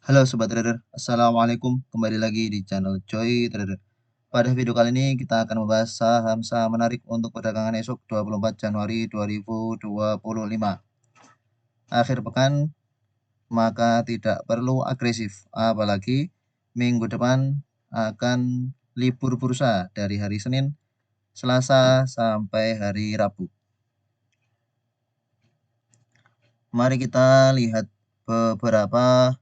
Halo Sobat Trader, Assalamualaikum. Kembali lagi di channel Joy Trader. Pada video kali ini kita akan membahas saham-saham menarik untuk perdagangan esok 24 Januari 2025. Akhir pekan, maka tidak perlu agresif. Apalagi minggu depan akan libur bursa dari hari Senin, Selasa, sampai hari Rabu. Mari kita lihat beberapa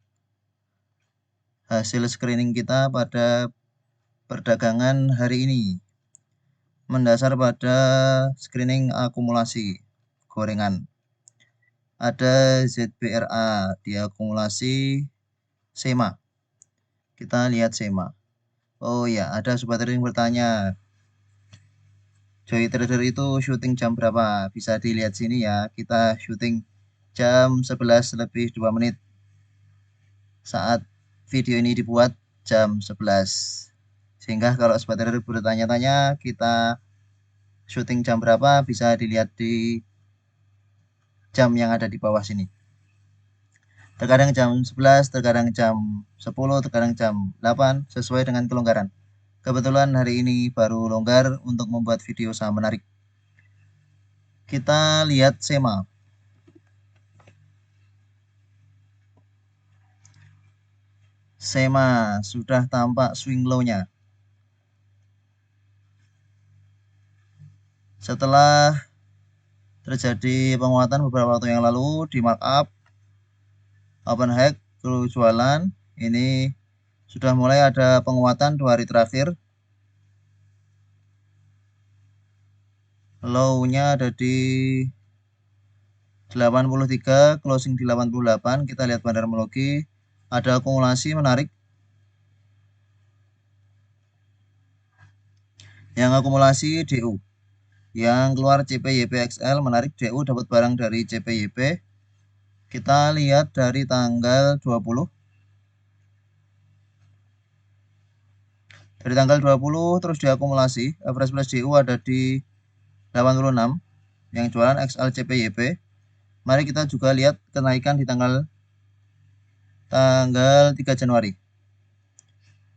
hasil screening kita pada perdagangan hari ini. Mendasar pada screening akumulasi gorengan. Ada ZBRA di akumulasi SEMA. Kita lihat SEMA. Oh ya, ada sobat trader yang bertanya, Joy Trader itu syuting jam berapa? Bisa dilihat sini ya. Kita syuting jam 11 lebih 2 menit. Saat video ini dibuat jam 11. Sehingga kalau sobat trader bertanya-tanya, kita syuting jam berapa bisa dilihat di jam yang ada di bawah sini. Terkadang jam 11, terkadang jam 10, terkadang jam 8, sesuai dengan kelonggaran. Kebetulan hari ini baru longgar untuk membuat video saham menarik. Kita lihat SEMA. SEMA sudah tampak swing low-nya. Setelah terjadi penguatan beberapa waktu yang lalu di markup, open high, terus jualan, ini sudah mulai ada penguatan 2 hari terakhir. Low-nya ada di 83, closing di 88. Kita lihat bandarmologi, ada akumulasi menarik. Yang akumulasi DU. Yang keluar CPYPXL menarik, DU dapat barang dari CPYP. Kita lihat dari tanggal 20. Dari tanggal 20 terus diakumulasi, average plus DU ada di 86. Yang jualan XL CPYP. Mari kita juga lihat kenaikan di tanggal 3 Januari.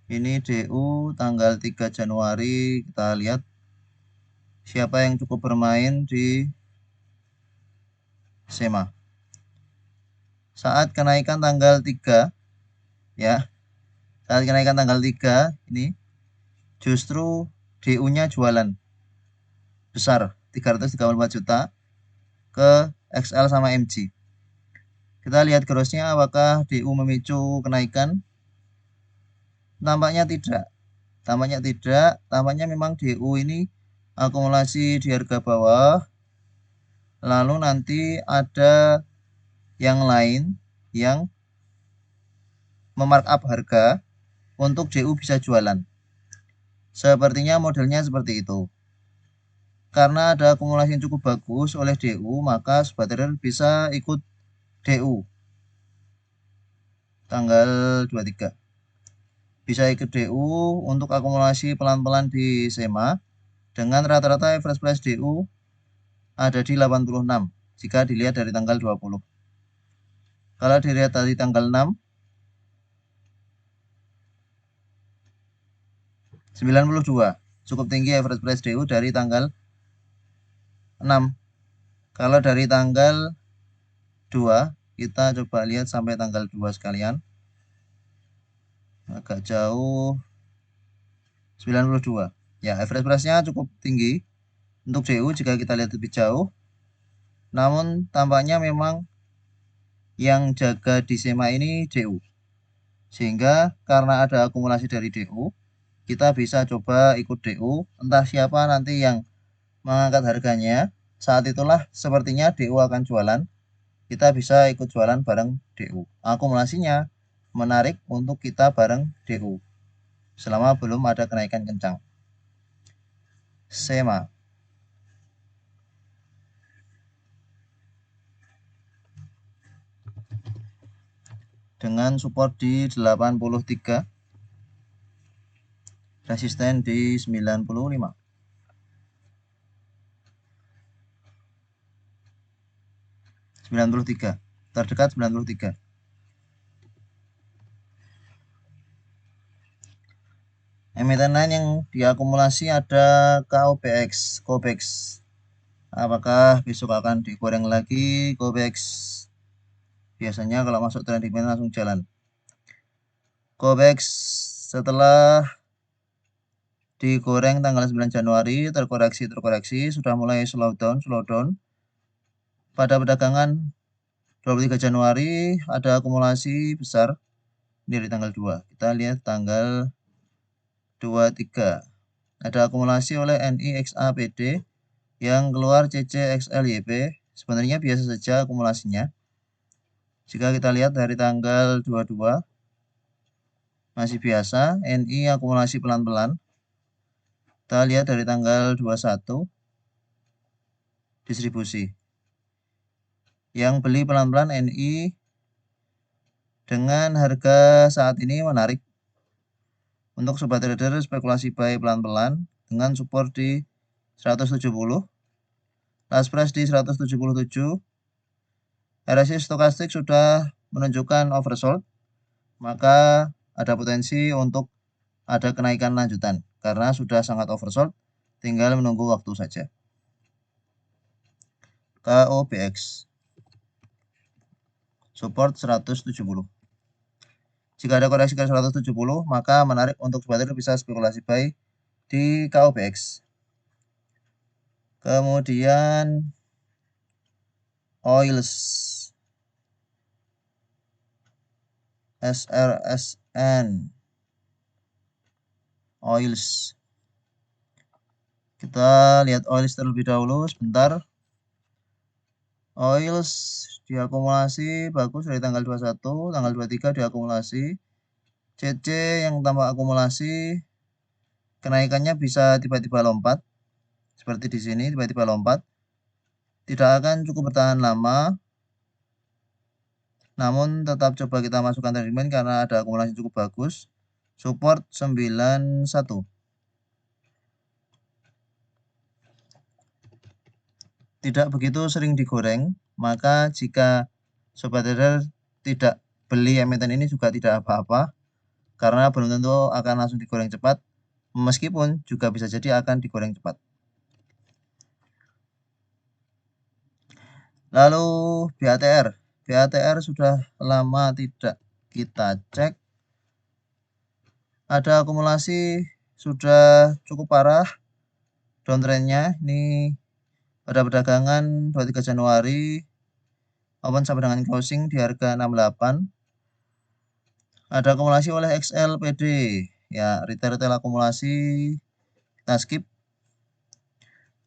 Ini DU tanggal 3 Januari. Kita lihat siapa yang cukup bermain di SEMA. Saat kenaikan tanggal 3 ya. Saat kenaikan tanggal 3 ini justru DU-nya jualan besar 334 juta ke XL sama MG. Kita lihat grossnya apakah DU memicu kenaikan. Tampaknya tidak. Tampaknya memang DU ini akumulasi di harga bawah. Lalu nanti ada yang lain yang memarkup harga untuk DU bisa jualan. Sepertinya modelnya seperti itu. Karena ada akumulasi yang cukup bagus oleh DU, maka sobat trader bisa ikut DU tanggal 23. Bisa ikut DU untuk akumulasi pelan-pelan di SEMA dengan rata-rata average price DU ada di 86 jika dilihat dari tanggal 20. Kalau dilihat dari tanggal 6, 92 cukup tinggi average price DU dari tanggal 6. Kalau dari tanggal 2, kita coba lihat sampai tanggal 2 sekalian. Agak jauh, 92. Ya, average price-nya cukup tinggi untuk DU jika kita lihat lebih jauh. Namun tampaknya memang yang jaga di SEMA ini DU. Sehingga karena ada akumulasi dari DU, kita bisa coba ikut DU. Entah siapa nanti yang mengangkat harganya. Saat itulah sepertinya DU akan jualan. Kita bisa ikut jualan bareng DU. Akumulasinya menarik untuk kita bareng DU selama belum ada kenaikan kencang. SEMA dengan support di 83, resisten di 95. Terdekat 93. emiten lain yang diakumulasi ada KOBX. Apakah besok akan digoreng lagi KOBX? Biasanya kalau masuk trending line langsung jalan. KOBX setelah digoreng tanggal 9 Januari terkoreksi sudah mulai slow down. Pada perdagangan 23 Januari ada akumulasi besar dari tanggal 2. Kita lihat tanggal 23. Ada akumulasi oleh NIXAPD yang keluar CCXLYP. Sebenarnya biasa saja akumulasinya. Jika kita lihat dari tanggal 22 masih biasa, NI akumulasi pelan-pelan. Kita lihat dari tanggal 21 distribusi. Yang beli pelan-pelan NI dengan harga saat ini menarik. Untuk sobat trader spekulasi buy pelan-pelan dengan support di 170, last price di 177. RSI stokastik sudah menunjukkan oversold, maka ada potensi untuk ada kenaikan lanjutan karena sudah sangat oversold, tinggal menunggu waktu saja. KOBX support 170. Jika ada koreksi ke 170, maka menarik untuk sobat trader bisa spekulasi buy di KOBX. Kemudian oils SRSN oils. Kita lihat oils terlebih dahulu sebentar. Oils diakumulasi bagus dari tanggal 21, tanggal 23 diakumulasi. CC yang tambah akumulasi kenaikannya bisa tiba-tiba lompat. Seperti di sini tiba-tiba lompat. Tidak akan cukup bertahan lama. Namun tetap coba kita masukkan trading plan karena ada akumulasi cukup bagus. Support 91. Tidak begitu sering digoreng, maka jika sobat trader tidak beli emiten ini juga tidak apa-apa, karena belum tentu akan langsung digoreng cepat, meskipun juga bisa jadi akan digoreng cepat. Lalu BATR sudah lama tidak kita cek, ada akumulasi sudah cukup parah downtrendnya. Ini pada perdagangan 23 Januari open sampai dengan closing di harga 68. Ada akumulasi oleh XLPD ya, retail akumulasi. Kita skip.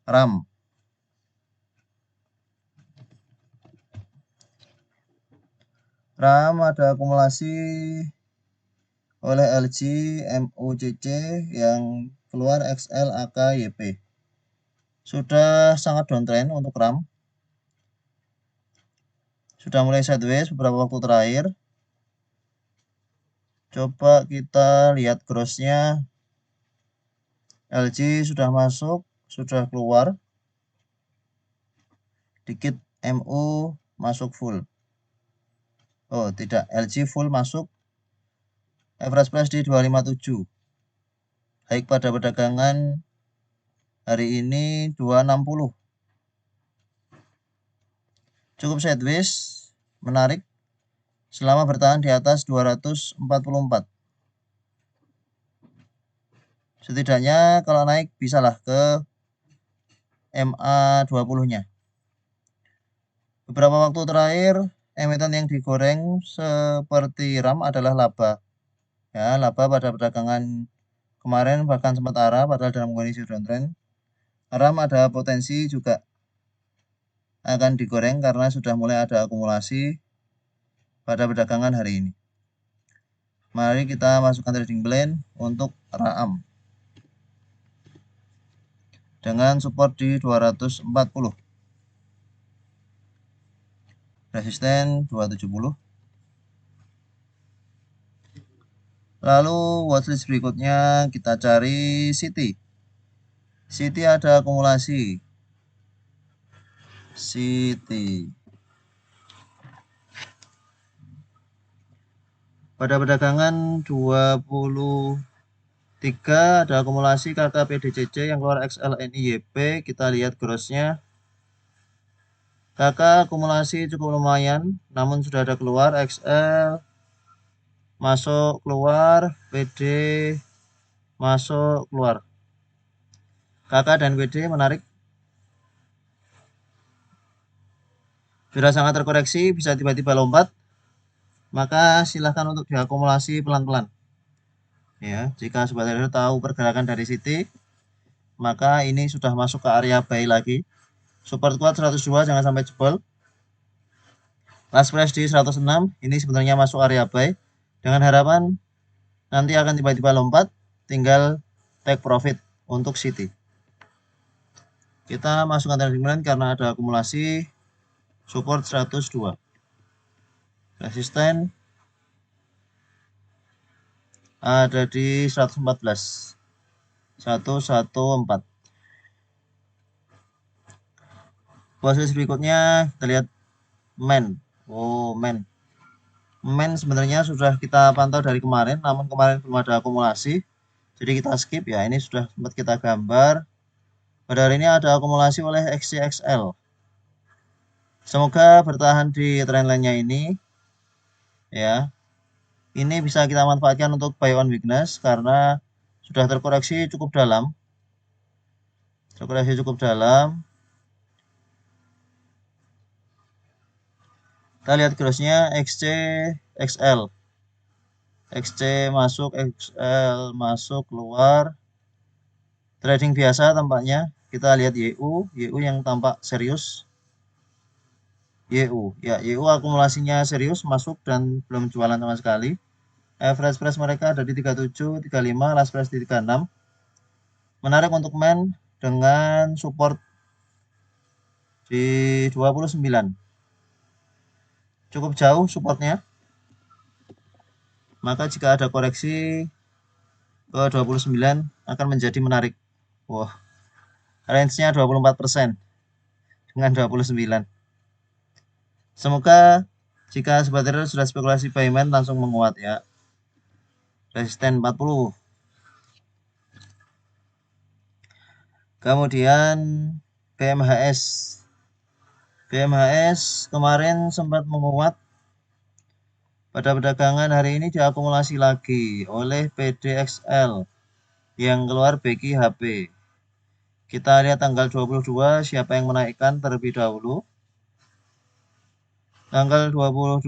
RAM ada akumulasi oleh LG MUCC yang keluar XLAKYP. Sudah sangat downtrend untuk RAM. Sudah mulai sideways beberapa waktu terakhir. Coba kita lihat grossnya. LG sudah masuk, sudah keluar. Dikit MU masuk full. Oh tidak, LG full masuk. Average price di 257. Baik pada perdagangan hari ini 260. Cukup sideways, menarik selama bertahan di atas 244. Setidaknya kalau naik bisalah ke MA20-nya. Beberapa waktu terakhir emiten yang digoreng seperti RAM adalah laba. Ya, laba pada perdagangan kemarin bahkan sempat arah padahal dalam kondisi downtrend. RAM ada potensi juga akan digoreng karena sudah mulai ada akumulasi pada perdagangan hari ini. Mari kita masukkan trading plan untuk RAM dengan support di 240, resisten 270. Lalu watchlist berikutnya kita cari City ada akumulasi. City pada perdagangan 23 3 ada akumulasi KK PDCC yang keluar XL NI YP. Kita lihat grossnya. KK akumulasi cukup lumayan, namun sudah ada keluar XL masuk keluar, PD masuk keluar. KK dan PD menarik. Sudah sangat terkoreksi, bisa tiba-tiba lompat, maka silahkan untuk diakumulasi pelan-pelan. Ya, jika sobat trader tahu pergerakan dari City, maka ini sudah masuk ke area buy lagi. Support kuat 102, jangan sampai jebol. Last price di 106, ini sebenarnya masuk area buy. Dengan harapan nanti akan tiba-tiba lompat, tinggal take profit untuk City. Kita masukkan trend karena ada akumulasi support 102. Resisten ada di 114. 114. Posisi berikutnya kita lihat men. Men sebenarnya sudah kita pantau dari kemarin, namun kemarin belum ada akumulasi. Jadi kita skip ya, ini sudah sempat kita gambar. Pada hari ini ada akumulasi oleh XCXL. Semoga bertahan di trendline-nya ini. Ya. Ini bisa kita manfaatkan untuk buy on weakness karena sudah terkoreksi cukup dalam. Kita lihat grossnya XCXL. XC masuk, XL masuk, keluar. Trading biasa tampaknya. Kita lihat YU yang tampak serius. YU akumulasinya serius masuk dan belum jualan sama sekali. Average price mereka ada di 37, 35, last price di 36. Menarik untuk men dengan support di 29. Cukup jauh supportnya. Maka jika ada koreksi ke 29 akan menjadi menarik. Wah, range-nya 24% dengan 29. Semoga jika sobat trader sudah spekulasi buy men langsung menguat ya. Resisten 40. Kemudian BMHS. BMHS kemarin sempat menguat. Pada perdagangan hari ini diakumulasi lagi oleh PDXL yang keluar Beki HP. Kita lihat tanggal 22 siapa yang menaikkan terlebih dahulu. Tanggal 22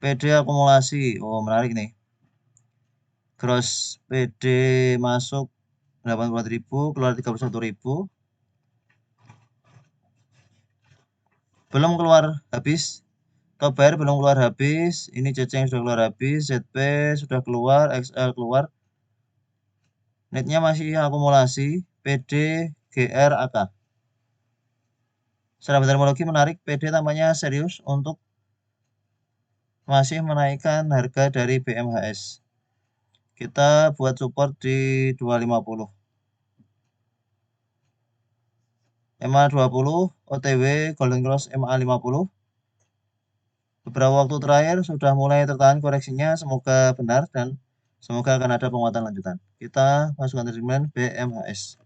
PD akumulasi. Oh, menarik nih. Gross PD masuk 84.000, keluar 31.000. Belum keluar habis. Top buyer belum keluar habis. Ini CC yang sudah keluar habis. ZP sudah keluar, XL keluar. Netnya masih akumulasi. PD, GR, AK. Secara terminologi menarik, PD tampaknya serius untuk masih menaikkan harga dari BMHS. Kita buat support di 250. MA20, OTW, Golden Cross MA50. Beberapa waktu terakhir sudah mulai tertahan koreksinya, semoga benar dan semoga akan ada penguatan lanjutan. Kita masukkan trend BMHS.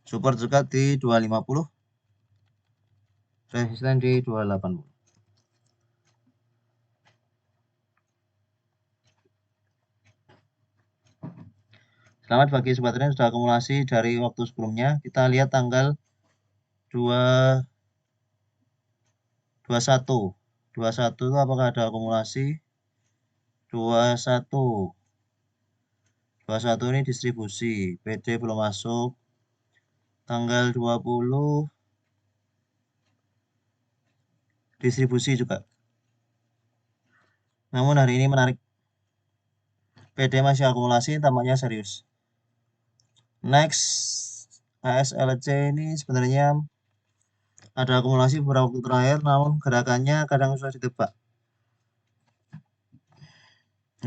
Support dekat di 250. Resisten di 280. Selamat bagi sobat trader yang sudah akumulasi dari waktu sebelumnya. Kita lihat tanggal 21. 21 itu apakah ada akumulasi? 21 ini distribusi. PD belum masuk. Tanggal 20 distribusi juga. Namun hari ini menarik. PD masih akumulasi, tampaknya serius. Next, ASLC ini sebenarnya ada akumulasi beberapa waktu terakhir, namun gerakannya kadang susah ditebak.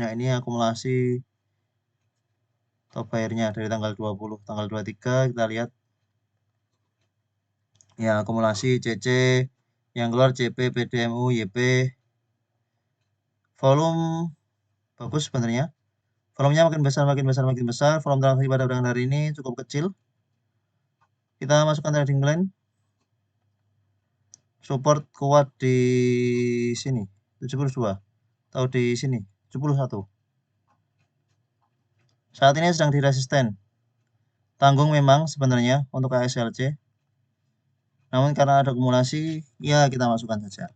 Nah, ini akumulasi top buyer-nya dari tanggal 20, tanggal 23 kita lihat. Ya, akumulasi CC yang keluar CP, PDMU, YP. volume bagus sebenarnya. Volumenya makin besar, makin besar, makin besar. Volume transaksi pada perdagangan hari ini cukup kecil. Kita masukkan trading plan. Support kuat di sini 72 atau di sini 71. Saat ini sedang di resisten. Tanggung memang sebenarnya untuk ASLC. Namun karena ada akumulasi, ya kita masukkan saja.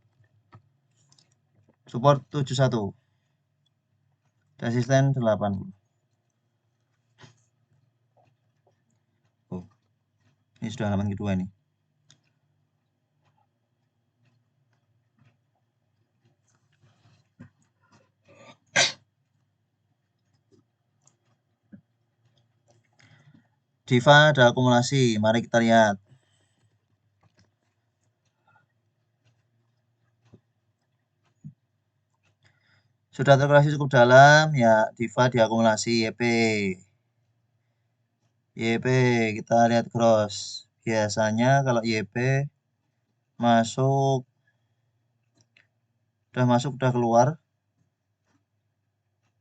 Support 71. Resisten 80. Oh, ini sudah halaman kedua nih. Diva ada akumulasi, mari kita lihat. Sudah terkoreksi cukup dalam, ya Diva diakumulasi YP. YP kita lihat cross. Biasanya kalau YP masuk, udah keluar.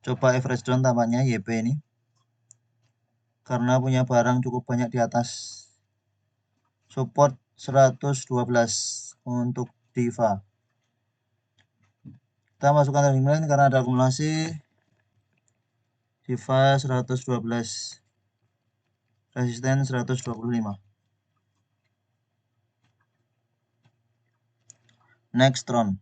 Coba average down tampaknya YP ini. Karena punya barang cukup banyak di atas. Support 112 untuk Diva. Kita masukkan trading plan karena ada akumulasi. Diva 112. Resisten 125. Nextron.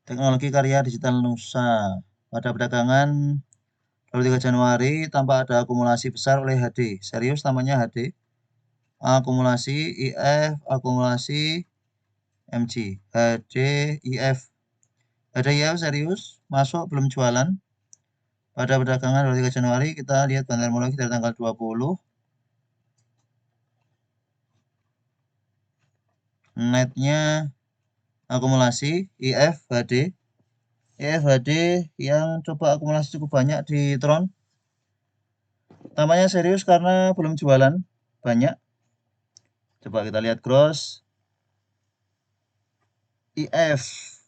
Teknologi karya digital Nusa. Pada perdagangan 23 Januari tampak ada akumulasi besar oleh HD. Serius namanya HD. Akumulasi IF, akumulasi MG. HD, IF. HD, IF serius. Masuk belum jualan. Pada perdagangan 23 Januari kita lihat banter terminologi dari tanggal 20. Netnya akumulasi IF, HD. IF, HD yang coba akumulasi cukup banyak di Tron. Namanya serius karena belum jualan banyak. Coba kita lihat gross. IF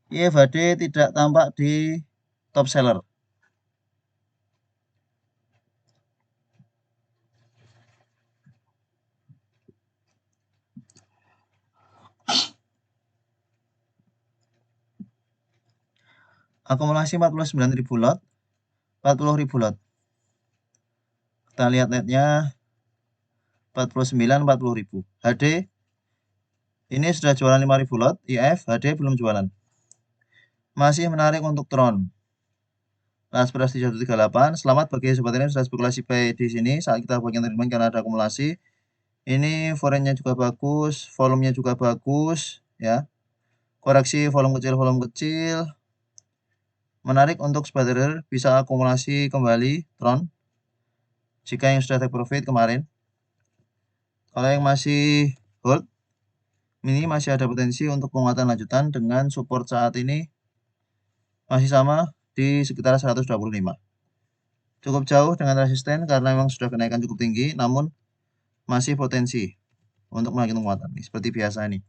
HD tidak tampak di top seller. Akumulasi 49.000 lot, 40.000 lot. Kita lihat netnya 49, 40.000. HD ini sudah jualan 5.000 lot, IF HD belum jualan. Masih menarik untuk Tron. Last price 138. Selamat bagi sobat ini sudah spekulasi buy di sini saat kita bagian trading karena ada akumulasi. Ini foreign-nya juga bagus, volumenya juga bagus ya. Koreksi volume kecil. Menarik untuk sobat trader bisa akumulasi kembali Tron. Jika yang sudah take profit kemarin. Kalau yang masih hold, ini masih ada potensi untuk penguatan lanjutan dengan support saat ini masih sama di sekitar 125. Cukup jauh dengan resisten karena memang sudah kenaikan cukup tinggi, namun masih potensi untuk melanjutkan penguatan. Seperti biasa nih.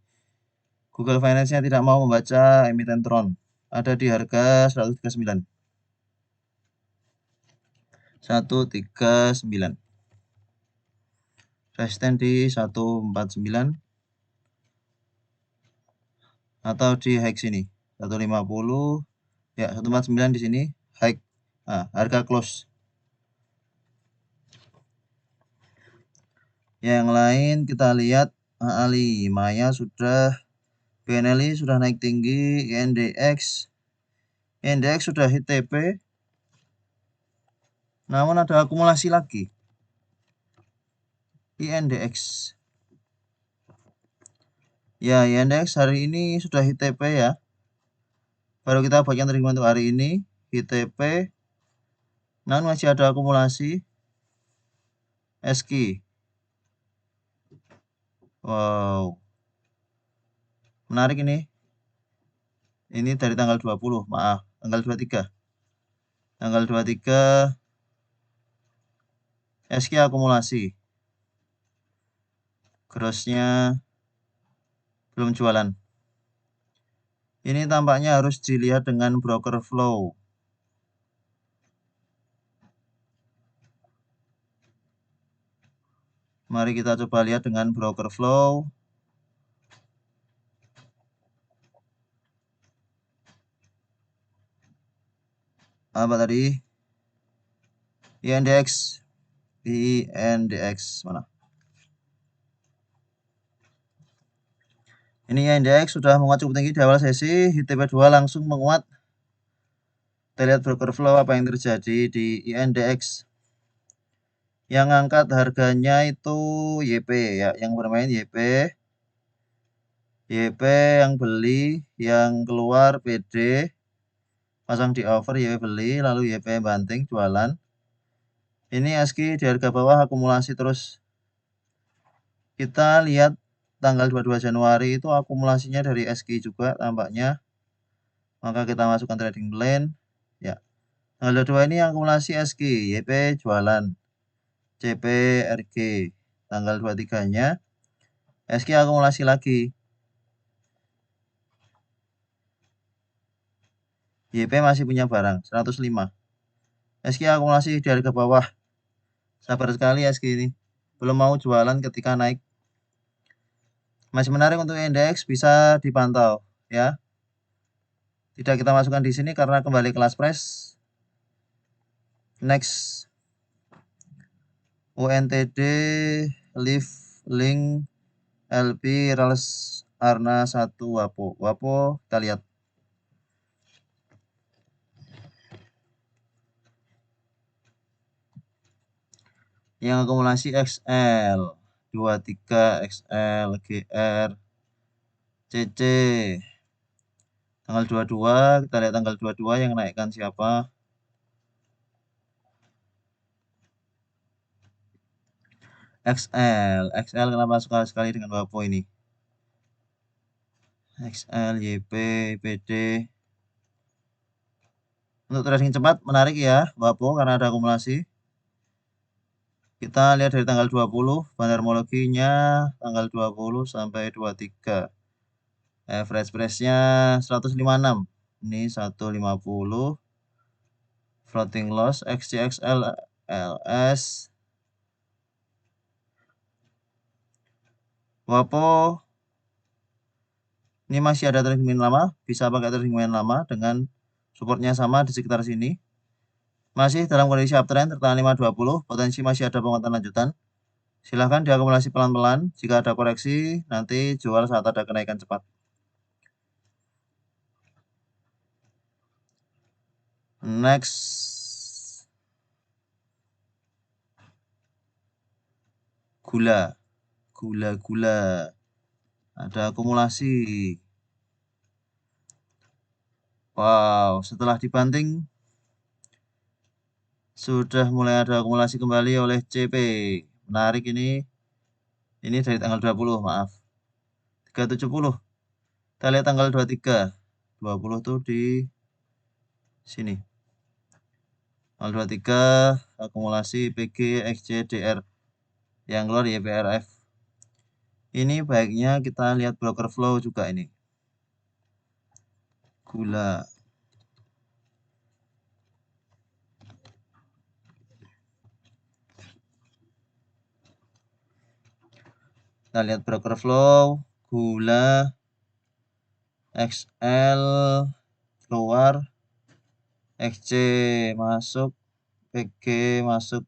Google Finance-nya tidak mau membaca emiten Tron. Ada di harga 139. 139. Resisten di 149. Atau di high sini 150. Ya, 149 di sini high. Nah, harga close. Yang lain kita lihat Ali, Maya sudah, BNLI sudah naik tinggi, INDX sudah hit TP. Namun ada akumulasi lagi. INDX. Ya, INDX hari ini sudah hit TP ya. Baru kita bagian terima untuk hari ini, hit TP. Namun masih ada akumulasi. SQ. Wow. Menarik ini. Ini dari tanggal 20, maaf, tanggal 23. Tanggal 23 SQ akumulasi. Grossnya belum jualan. Ini tampaknya harus dilihat dengan broker flow. Mari kita coba lihat dengan broker flow. Apa tadi? INDX. INDX mana? Ini INDX sudah menguat cukup tinggi di awal sesi, ITP2 langsung menguat. Kita lihat broker flow apa yang terjadi di INDX. Yang angkat harganya itu YP ya, yang bermain YP. YP yang beli, yang keluar PD, pasang di over, YP beli, lalu YP banting, jualan. Ini SQ di harga bawah akumulasi terus. Kita lihat tanggal 22 Januari itu akumulasinya dari SQ juga tampaknya. Maka kita masukkan trading plan. Ya. Tanggal 22 ini akumulasi SQ, YP jualan. CP RG. Tanggal 23-nya SQ akumulasi lagi. YP masih punya barang 105. SQ akumulasi di harga bawah. Sabar sekali SQ ini. Belum mau jualan ketika naik. Masih menarik untuk indeks, bisa dipantau ya. Tidak kita masukkan di sini karena kembali kelas price. Next. UNTD Live Link LP Rales Arna 1 Wapo. Wapo kita lihat. Yang akumulasi XL 23 XL GR CC tanggal 22, kita lihat tanggal 22 yang naikkan siapa. XL kenapa suka sekali dengan Wapo ini. XL YP PD. Untuk trading cepat menarik ya Wapo karena ada akumulasi. Kita lihat dari tanggal 20, bandarmologinya tanggal 20 sampai 23. Average price-nya 156. Ini 150. Floating loss XCXL LS. Wapo ini masih ada trading main lama, bisa pakai trading main lama dengan supportnya sama di sekitar sini. Masih dalam kondisi uptrend tertahan 520, potensi masih ada penguatan lanjutan. Silahkan diakumulasi pelan-pelan, jika ada koreksi nanti jual saat ada kenaikan cepat. Next. Gula. Ada akumulasi. Wow, setelah dibanting sudah mulai ada akumulasi kembali oleh CP. Menarik ini. Ini dari tanggal 20, maaf. 370. Kita lihat tanggal 23. 20 tuh di sini. Tanggal 23 akumulasi PG XCDR yang keluar YPRF. Ini baiknya kita lihat broker flow juga ini. Gula. Kita lihat broker flow, gula, XL keluar, XC masuk, PG masuk.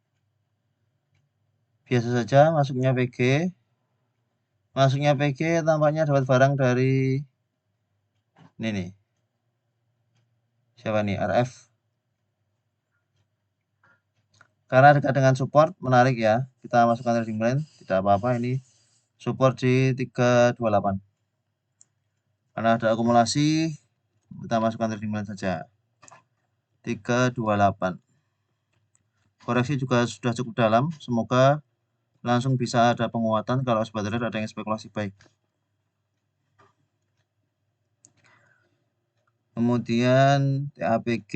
Biasa saja masuknya PG. Masuknya PG tampaknya dapat barang dari ini nih. Siapa nih? RF. Karena dekat dengan support, menarik ya. Kita masukkan trading plan, tidak apa-apa ini. Support di 328. Karena ada akumulasi, kita masukkan trading plan saja. 328. Koreksi juga sudah cukup dalam, semoga langsung bisa ada penguatan kalau sobat trader ada yang spekulasi baik. Kemudian TAPG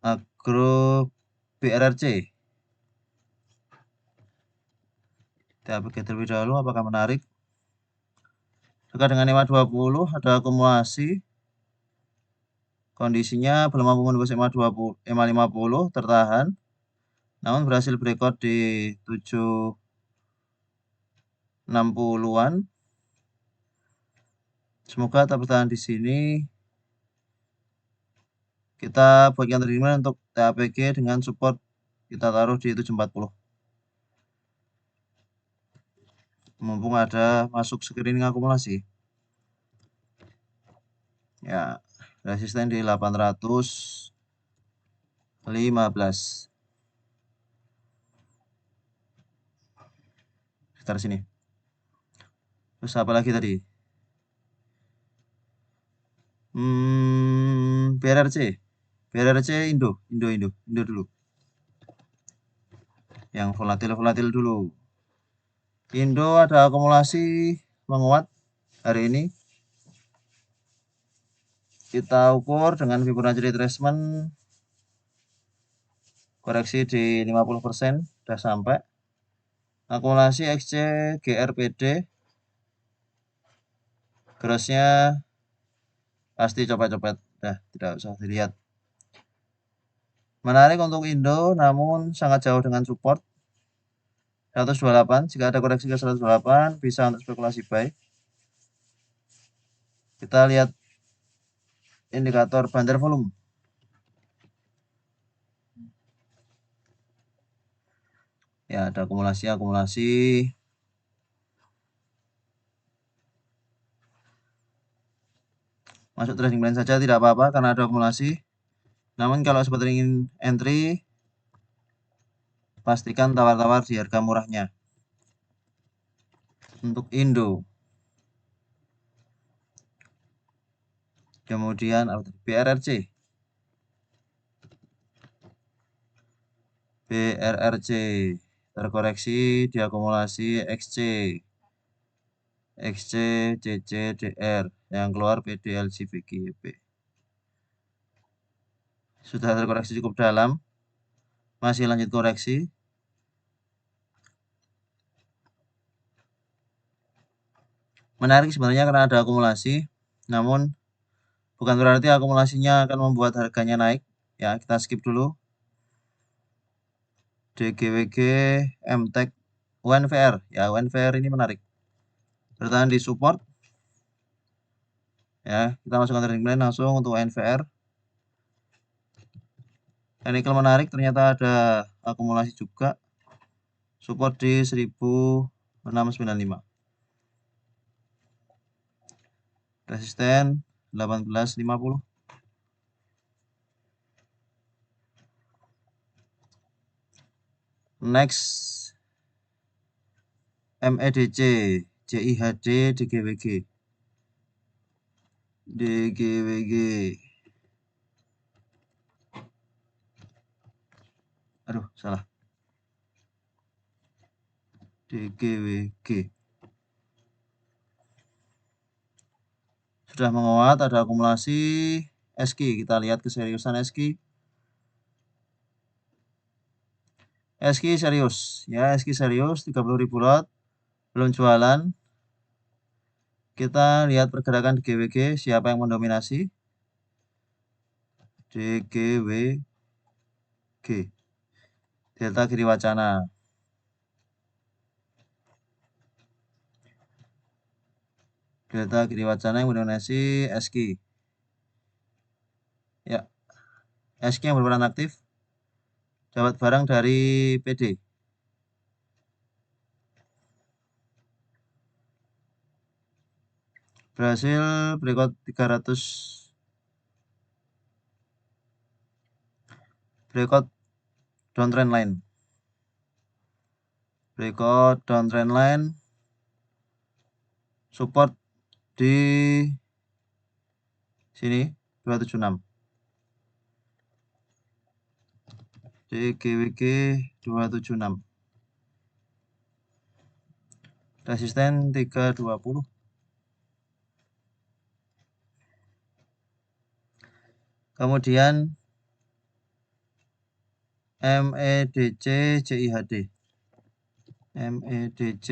Agro BRRC. TAPG terlebih dahulu apakah menarik? Dekat dengan EMA 20 ada akumulasi. Kondisinya belum mampu menembus EMA 20, EMA 50 tertahan. Namun berhasil breakout di 760-an. Semoga tetap bertahan di sini. Kita buat yang terima untuk TAPG dengan support kita taruh di 740. Mumpung ada masuk screening akumulasi. Ya, resisten di 815. Sekitar sini. Terus apa lagi tadi? BRRC Indo dulu. Yang volatil dulu. Indo ada akumulasi menguat hari ini. Kita ukur dengan Fibonacci retracement koreksi di 50% sudah sampai. Akumulasi XC GRPD grossnya pasti copet-copet, dah tidak usah dilihat. Menarik untuk Indo, namun sangat jauh dengan support 128. Jika ada koreksi ke 128 bisa untuk spekulasi buy. Kita lihat indikator bandar volume. Ya, ada akumulasi. Masuk trading plan saja tidak apa-apa karena ada akumulasi. Namun kalau seperti ingin entry, pastikan tawar-tawar di harga murahnya. Untuk Indo. Kemudian BRRC terkoreksi diakumulasi XC CCDR yang keluar PDLC BGP. Sudah terkoreksi cukup dalam, masih lanjut koreksi. Menarik sebenarnya karena ada akumulasi, namun bukan berarti akumulasinya akan membuat harganya naik. Ya, kita skip dulu. DGWG, MTEK, UNVR. Ya, UNVR ini menarik. Bertahan di support. Ya, kita masukkan trading plan langsung untuk UNVR. Nickel menarik, ternyata ada akumulasi juga. Support di 1695. Resisten 1850. Next MEDC JIHD DGWG. Aduh, salah. DGWG. Sudah menguat, ada akumulasi SQ. Kita lihat keseriusan SQ. SQ serius, ya SQ serius 30.000 lot, belum jualan. Kita lihat pergerakan DGWG, siapa yang mendominasi. DGWG. Delta Giri Wacana. Delta Giri Wacana yang mendominasi SQ. Ya, SQ yang berperan aktif. Dapat barang dari PD. Berhasil breakout 300. Breakout downtrend line. Breakout downtrend line. Support di sini 276. DGWG 276. Resisten 320. Kemudian MEDC JIHD. MEDC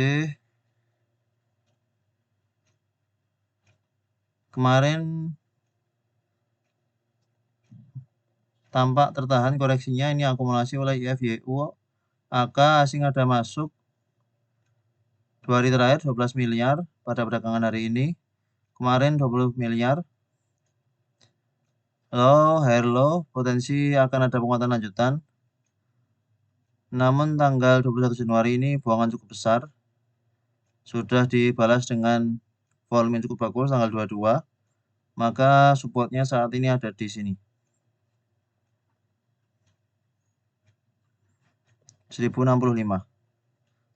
kemarin tampak tertahan koreksinya, ini akumulasi oleh IFYU, AK asing ada masuk 2 hari terakhir 12 miliar pada perdagangan hari ini, kemarin 20 miliar. Low, higher low, potensi akan ada penguatan lanjutan. Namun tanggal 21 Januari ini buangan cukup besar. Sudah dibalas dengan volume yang cukup bagus tanggal 22. Maka supportnya saat ini ada di sini. 1065.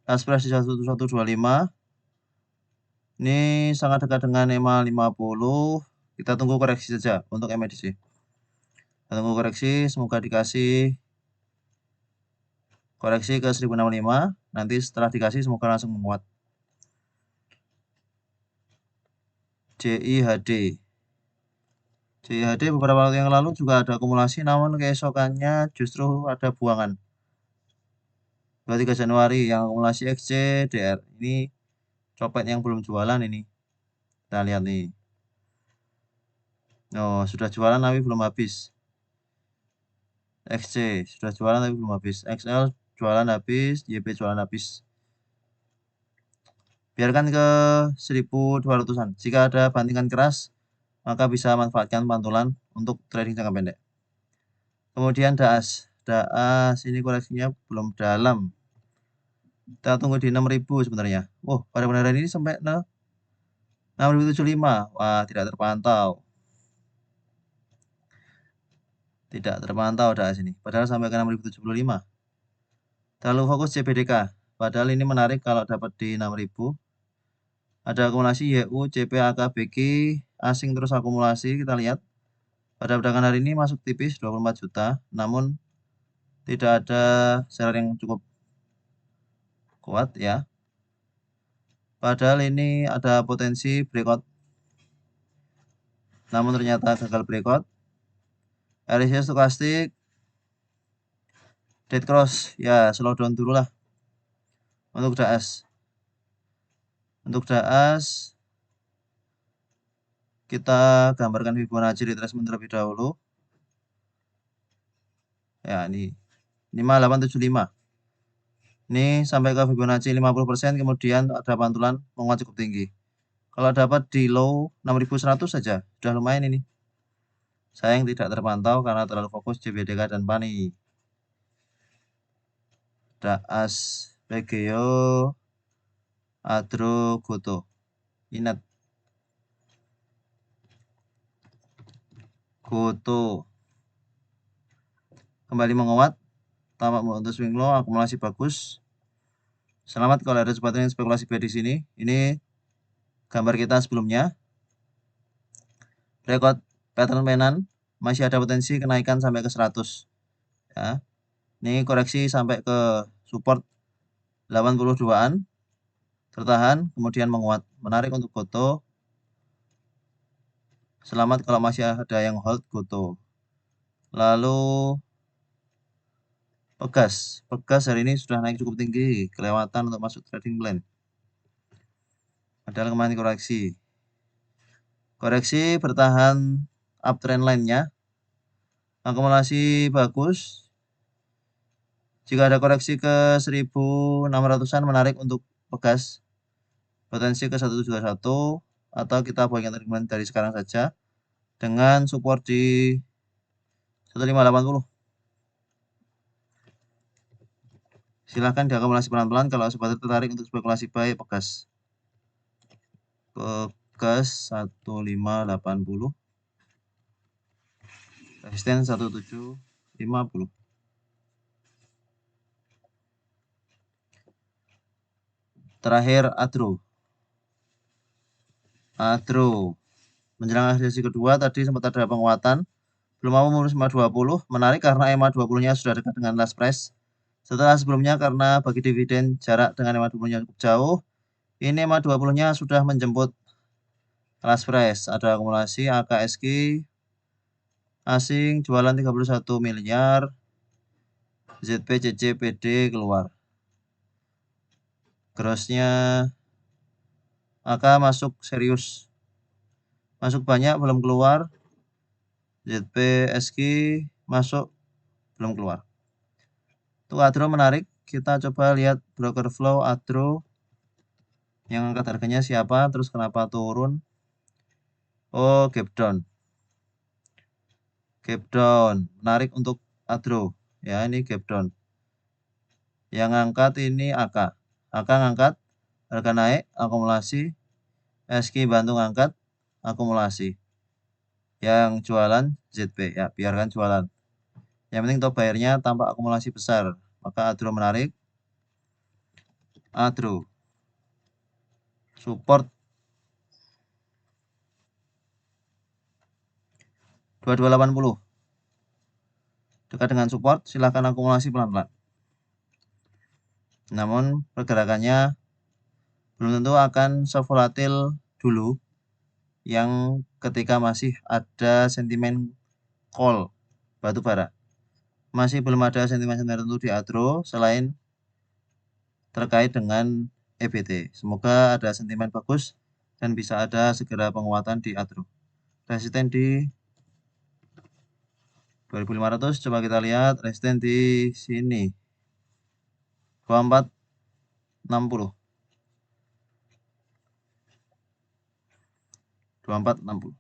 Last price di 1125. Ini sangat dekat dengan EMA 50. Kita tunggu koreksi saja untuk MACD. Kita tunggu koreksi, semoga dikasih koreksi ke 1065. Nanti setelah dikasih semoga langsung menguat. JIHD. JIHD beberapa waktu yang lalu juga ada akumulasi, namun keesokannya justru ada buangan. 23 Januari yang akumulasi XCDR. Ini copet yang belum jualan ini. Kita lihat nih. Oh, sudah jualan tapi belum habis. XC sudah jualan tapi belum habis. XL jualan habis, YP jualan habis. Biarkan ke 1200-an. Jika ada bantingan keras, maka bisa manfaatkan pantulan untuk trading jangka pendek. Kemudian DAAS. DAAS ini koreksinya belum dalam. Kita tunggu di 6000 sebenarnya. Oh, pada benaran ini sampai 6075. Wah, tidak terpantau. Tidak terpantau DAAS ini. Padahal sampai ke 6075. Terlalu fokus CBDK. Padahal ini menarik kalau dapat di 6000. Ada akumulasi YU, CP, AK, BQ, asing terus akumulasi. Kita lihat. Pada perdagangan hari ini masuk tipis 24 juta. Namun tidak ada seller yang cukup kuat ya. Padahal ini ada potensi breakout. Namun ternyata gagal breakout. RSI stokastik dead cross ya, slow down dulu lah. Untuk DAAS. Untuk DAAS kita gambarkan Fibonacci retracement terlebih dahulu. Ya, ini 5875. Ini sampai ke Fibonacci 50%, kemudian ada pantulan menguat cukup tinggi. Kalau dapat di low 6100 saja, sudah lumayan ini. Sayang tidak terpantau karena terlalu fokus CBDK dan PANI. DAAS, PGO, Adro, Goto, Inet, Goto kembali menguat, tamak untuk swing low, akumulasi bagus. Selamat kalau ada sepatutnya spekulasi buy di sini. Ini gambar kita sebelumnya. Record pattern mainan masih ada potensi kenaikan sampai ke 100. Ya. Ini koreksi sampai ke support 82-an. Tertahan, kemudian menguat. Menarik untuk Goto. Selamat kalau masih ada yang hold Goto. Lalu Pegas. Pegas hari ini sudah naik cukup tinggi. Kelewatan untuk masuk trading plan. Padahal kemarin koreksi. Koreksi bertahan uptrend line-nya. Akumulasi bagus. Jika ada koreksi ke 1600-an menarik untuk Pegas. Potensi ke 171 atau kita buatkan trading plan dari sekarang saja dengan support di 1580. Silahkan diakumulasi pelan-pelan kalau sobat tertarik untuk spekulasi buy Pegas. Pegas 1580. Resisten 1750. Terakhir Adro. Adro menjelang sesi kedua tadi sempat ada penguatan, belum mau menembus EMA 20. Menarik karena EMA 20-nya sudah dekat dengan last price. Setelah sebelumnya karena bagi dividen jarak dengan EMA 20-nya cukup jauh, ini EMA 20-nya sudah menjemput last price. Ada akumulasi AKSQ asing jualan 31 miliar, ZP, CC, PD keluar. Grossnya AK masuk serius. masuk banyak belum keluar. ZP SQ masuk belum keluar. Untuk ADRO menarik, kita coba lihat broker flow ADRO yang angkat harganya siapa, terus kenapa turun. Oh, gap down. Gap down, menarik untuk ADRO. Ya, ini gap down. Yang angkat ini AK. AK ngangkat, harga naik, akumulasi. SQ bantu ngangkat, akumulasi. Yang jualan ZP, ya biarkan jualan. Yang penting top buyer-nya tampak akumulasi besar. Maka ADRO menarik. ADRO. Support 2280. Dekat dengan support, silahkan akumulasi pelan-pelan. Namun pergerakannya belum tentu akan sevolatil dulu yang ketika masih ada sentimen call batu bara. Masih belum ada sentimen tertentu di ADRO selain terkait dengan EBT. Semoga ada sentimen bagus dan bisa ada segera penguatan di ADRO. Resisten di 2500, coba kita lihat resisten di sini 2460. 2460.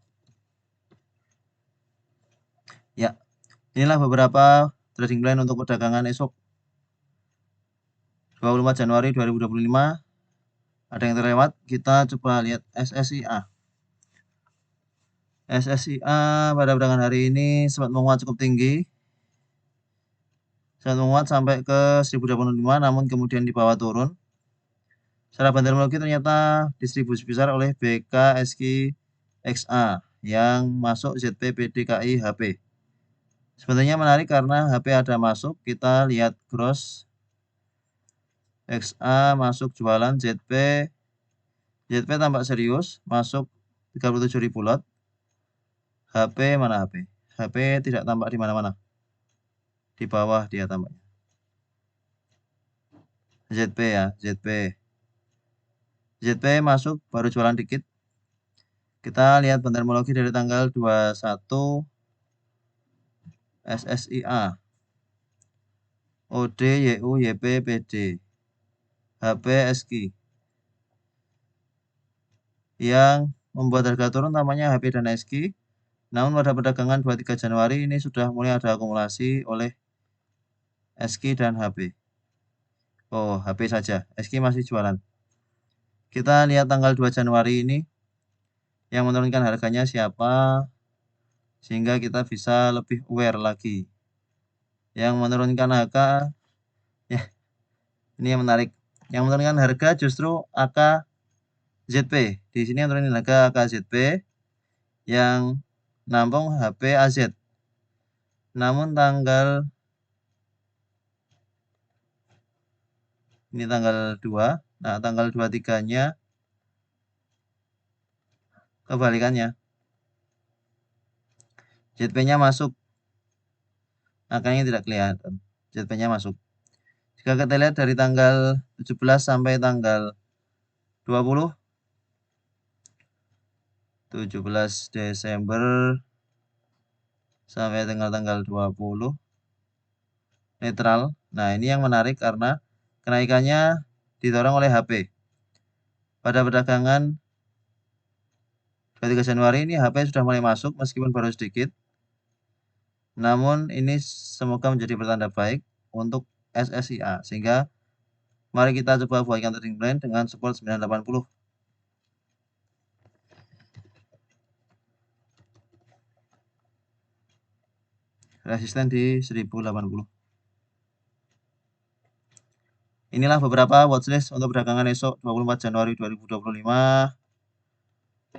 Ya, inilah beberapa trading plan untuk perdagangan esok 24 Januari 2025. Ada yang terlewat, kita coba lihat SSIA. SSIA pada perdagangan hari ini sempat menguat cukup tinggi. Sempat menguat sampai ke 1085, namun kemudian di bawah turun. Secara banderologi ternyata distribusi besar oleh BKSQ XA yang masuk ZP PDKI HP. Sebenarnya menarik karena HP ada masuk, kita lihat gross XA masuk jualan ZP tampak serius, masuk 37.000 lot. HP mana HP? HP tidak tampak di mana-mana. Di bawah dia tampaknya. ZP ya, ZP masuk baru jualan dikit. Kita lihat banderologi dari tanggal 21 SSIA. OD, YU, YP, PD. HP, SQ. Yang membuat harga turun namanya HP dan SQ. Namun pada perdagangan 23 Januari ini sudah mulai ada akumulasi oleh SQ dan HP. Oh, HP saja. SQ masih jualan. Kita lihat tanggal 2 Januari ini yang menurunkan harganya siapa, sehingga kita bisa lebih aware lagi. Yang menurunkan AK, ya ini yang menarik. Yang menurunkan harga justru AK ZP. Di sini yang turunin harga AK ZP, yang nampung HP AZ. Namun ini tanggal 2. Nah, tanggal 23-nya kebalikannya. ZP-nya masuk. Angkanya tidak kelihatan. ZP-nya masuk. Jika kita lihat dari tanggal 17 sampai tanggal 20, 17 Desember sampai tanggal 20, netral. Nah, ini yang menarik karena kenaikannya didorong oleh HP. Pada perdagangan 23 Januari ini HP sudah mulai masuk meskipun baru sedikit. Namun ini semoga menjadi pertanda baik untuk SSIA. Sehingga mari kita coba buatkan trading plan dengan support 980. Resisten di 1080. Inilah beberapa watchlist untuk perdagangan esok 24 Januari 2025.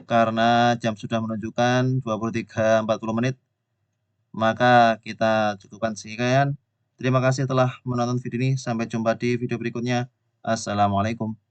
Karena jam sudah menunjukkan 23.40 menit, maka kita cukupkan sekian. Terima kasih telah menonton video ini. Sampai jumpa di video berikutnya. Assalamualaikum.